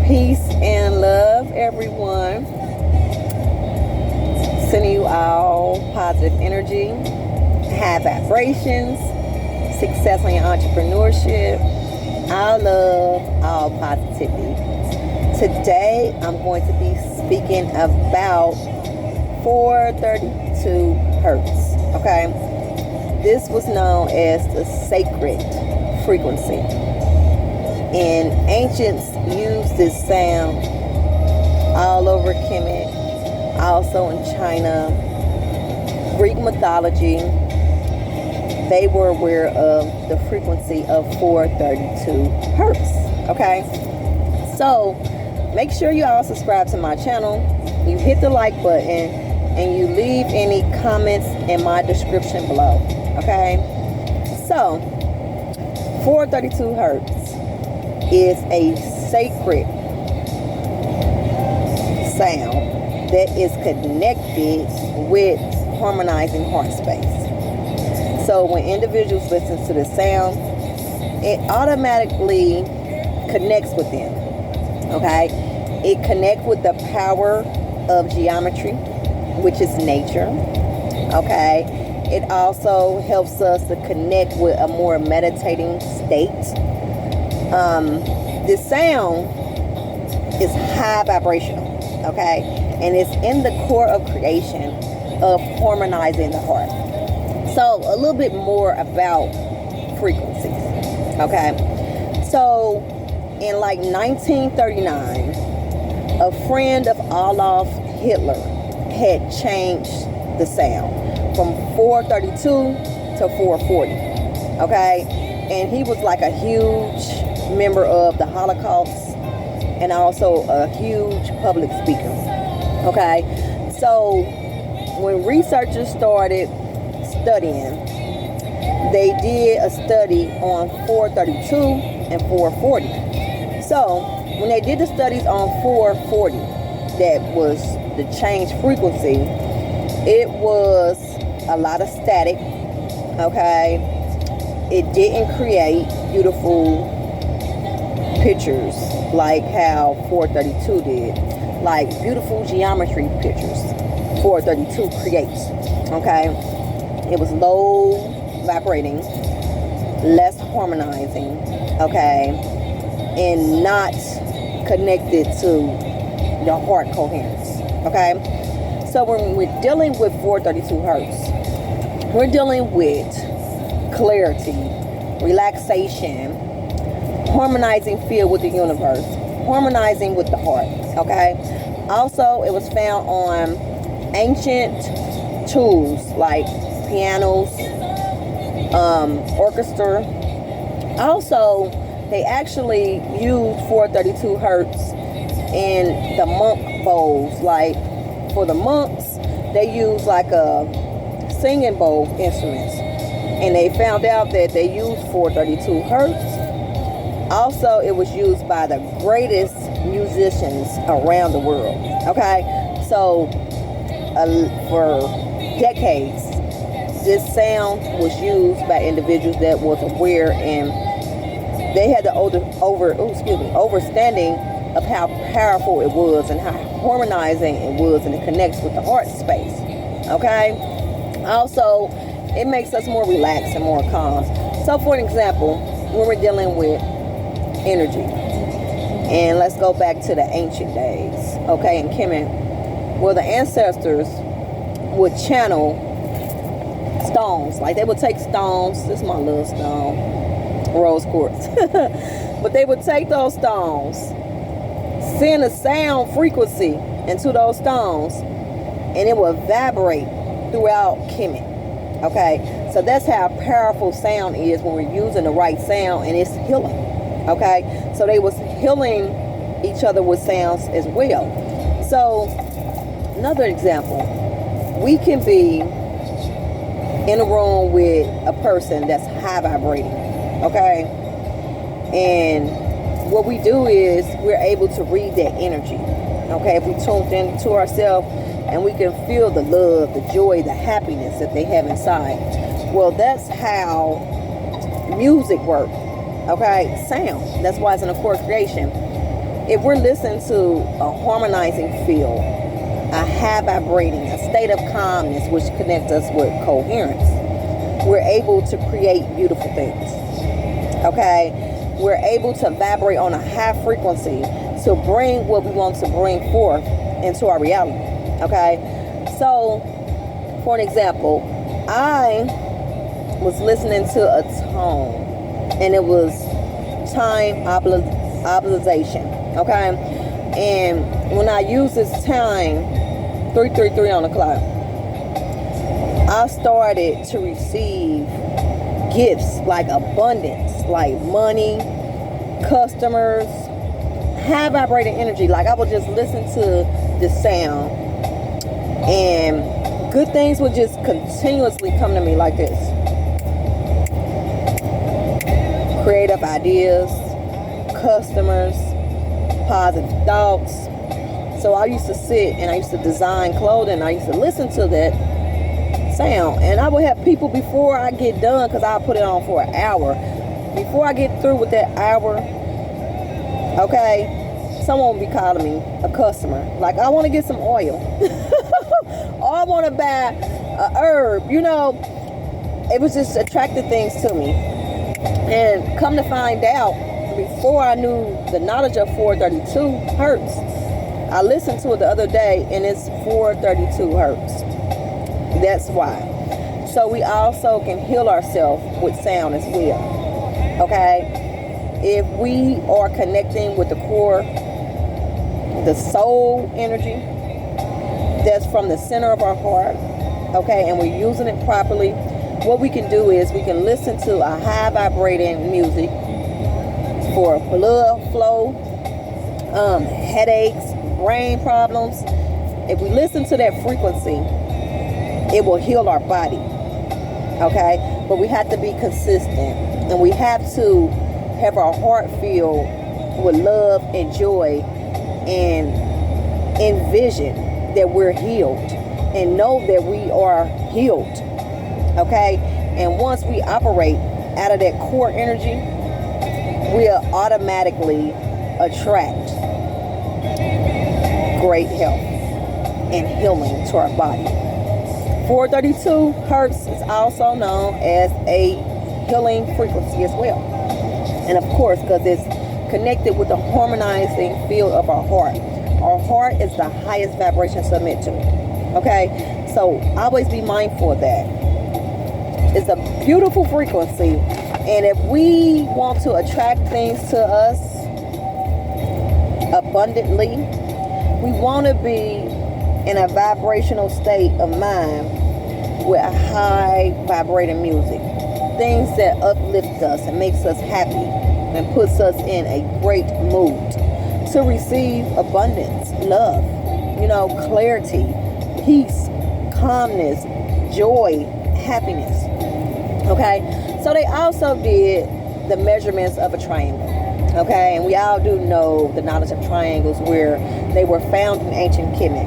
Peace and love, everyone. Sending you all positive energy, high vibrations, success on your entrepreneurship, all love, all positivity. Today, I'm going to be speaking about 432 Hertz. Okay, this was known as the sacred frequency. And ancients used this sound all over Kemet, also in China, Greek mythology. They were aware of the frequency of 432 Hertz. Okay, so make sure you all subscribe to my channel. You hit the like button and you leave any comments in my description below. Okay, so 432 Hertz is a sacred sound that is connected with harmonizing heart space. So when individuals listen to the sound, it automatically connects with them. Okay, it connects with the power of geometry, which is nature. Okay, it also helps us to connect with a more meditating state. This sound is high vibrational, okay, and it's in the core of creation of harmonizing the heart. So a little bit more about frequencies. Okay, so in like 1939, a friend of Adolf Hitler had changed the sound from 432 to 440. Okay, and he was like a huge member of the Holocaust and also a huge public speaker. Okay, so when researchers started studying, they did a study on 432 and 440. So when they did the studies on 440, that was the change frequency, it was a lot of static. Okay, it didn't create beautiful pictures like how 432 did, like beautiful geometry pictures 432 creates. Okay, it was low vibrating, less harmonizing, okay, and not connected to the heart coherence. Okay, so when we're dealing with 432 Hertz, we're dealing with clarity, relaxation, harmonizing field with the universe, harmonizing with the heart. Okay, also it was found on ancient tools like pianos, orchestra. Also, they actually used 432 Hertz in the monk bowls. Like for the monks, they use like a singing bowl instruments, and they found out that they used 432 Hertz. Also, it was used by the greatest musicians around the world. Okay, so for decades, this sound was used by individuals that was aware, and they had the overstanding of how powerful it was and how harmonizing it was, and it connects with the heart space. Okay, also it makes us more relaxed and more calm. So for an example, when we're dealing with energy, and let's go back to the ancient days, okay, in Kemet, where the ancestors would channel stones. Like they would take stones, this is my little stone, rose quartz, but they would take those stones, send a sound frequency into those stones, and it would vibrate throughout Kemet. Okay, so that's how powerful sound is when we're using the right sound, and it's healing. Okay, so they was healing each other with sounds as well. So another example, we can be in a room with a person that's high vibrating. Okay, and what we do is we're able to read that energy. Okay, if we tuned into ourselves, and we can feel the love, the joy, the happiness that they have inside. Well, that's how music works. Okay, sound. That's why it's an accord creation. if we're listening to a harmonizing field, a high vibrating, a state of calmness, which connects us with coherence, we're able to create beautiful things. Okay? We're able to vibrate on a high frequency to bring what we want to bring forth into our reality. Okay? So, for an example, I was listening to a tone, and it was time obligation. Okay? And when I use this time, 333 on the clock, I started to receive gifts like abundance, like money, customers, high vibrating energy. Like I would just listen to the sound, and good things would just continuously come to me like this. Creative ideas, customers, positive thoughts. So I used to sit and I used to design clothing. I used to listen to that sound, and I would have people before I get done, because I put it on for an hour. Before I get through with that hour, okay, someone will be calling me a customer. Like, I want to get some oil. Or I want to buy a herb. You know, it was just attracted things to me. And come to find out, before I knew the knowledge of 432 Hertz, I listened to it the other day, and it's 432 Hertz. That's why. So we also can heal ourselves with sound as well. Okay? If we are connecting with the core, the soul energy that's from the center of our heart, okay, and we're using it properly, what we can do is we can listen to a high vibrating music for blood flow, headaches, brain problems. If we listen to that frequency, it will heal our body. Okay? But we have to be consistent, and we have to have our heart filled with love and joy, and envision that we're healed, and know that we are healed. Okay? And once we operate out of that core energy, we'll automatically attract great health and healing to our body. 432 Hertz is also known as a healing frequency as well. And of course, because it's connected with the harmonizing field of our heart. Our heart is the highest vibration to emit to. Okay? So always be mindful of that. It's a beautiful frequency. And if we want to attract things to us abundantly, we want to be in a vibrational state of mind with a high vibrating music. Things that uplift us and makes us happy and puts us in a great mood to receive abundance, love, clarity, peace, calmness, joy, happiness. Okay? So they also did the measurements of a triangle. Okay? And we all do know the knowledge of triangles, where they were found in ancient Kemet.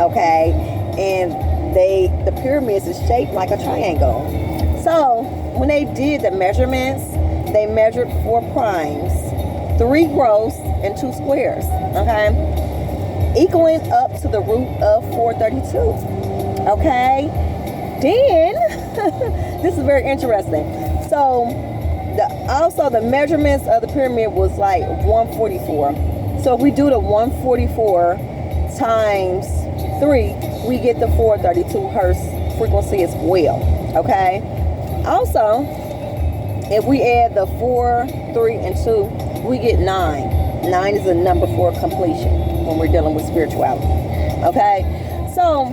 Okay? And the pyramids is shaped like a triangle. So when they did the measurements, they measured 4 primes, 3 gross, and 2 squares. Okay? Equaling up to the root of 432. Okay? Then, this is very interesting. So, also the measurements of the pyramid was like 144. So if we do the 144 times 3, we get the 432 Hertz frequency as well. Okay? Also, if we add the 4, 3, and 2, we get 9. 9 is a number for completion when we're dealing with spirituality. Okay? So,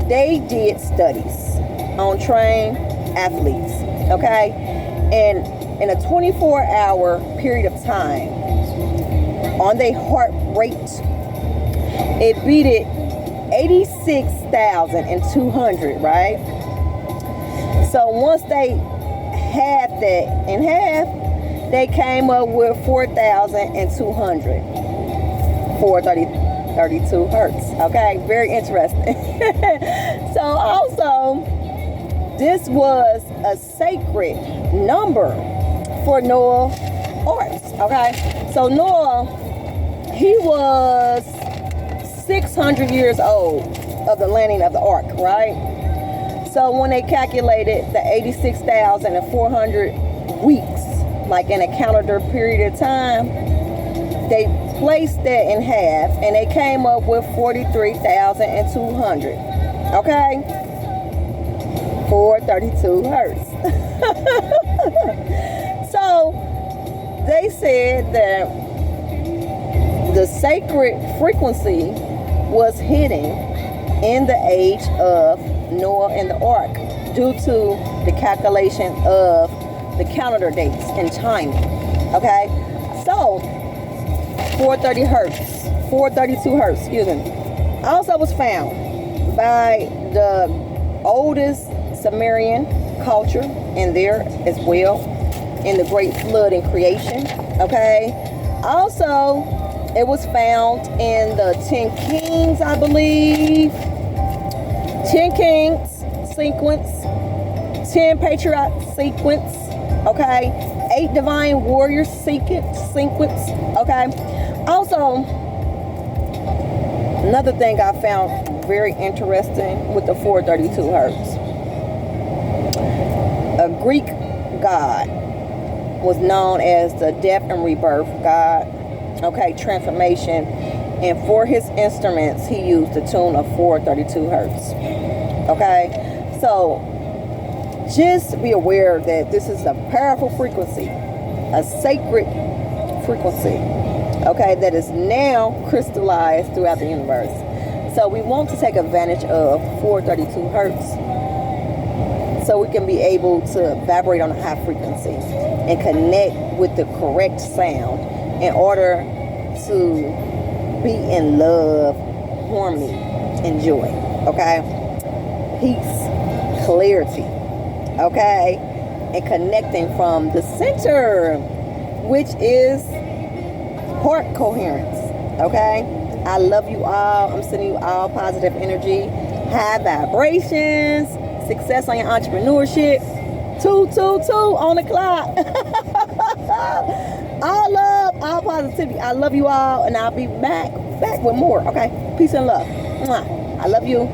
they did studies on trained athletes. Okay? And in a 24-hour period of time, on their heart rate, it beat it 86,200, right? So once they had that in half, they came up with 4,200. 432 Hertz. Okay, very interesting. So also, this was a sacred number for Noah Arts. Okay, so Noah he was 600 years old of the landing of the ark, right? So when they calculated the 86,400 weeks, like in a calendar period of time, they placed that in half and they came up with 43,200. Okay? 432 hertz. So they said that the sacred frequency was hidden in the age of Noah and the ark due to the calculation of the calendar dates and timing. Okay? So 432 hertz, excuse me, also was found by the oldest Sumerian culture in there as well, in the great flood and creation. Okay, also it was found in the 10 Kings, I believe, 10 Kings sequence, 10 Patriarch sequence. Okay, 8 Divine Warriors sequence. Okay, also another thing I found very interesting with the 432 hertz. A Greek god was known as the death and rebirth god, okay, transformation, and for his instruments he used the tune of 432 hertz. Okay, so just be aware that this is a powerful frequency, a sacred frequency, okay, that is now crystallized throughout the universe. So we want to take advantage of 432 hertz so we can be able to vibrate on a high frequency and connect with the correct sound in order to be in love, harmony, and joy. Okay? Peace, clarity, okay? And connecting from the center, which is heart coherence. Okay? I love you all. I'm sending you all positive energy, high vibrations, success on your entrepreneurship. 222 on the clock. All love, all positivity. I love you all, and I'll be back with more. Okay? Peace and love. Mwah. I love you.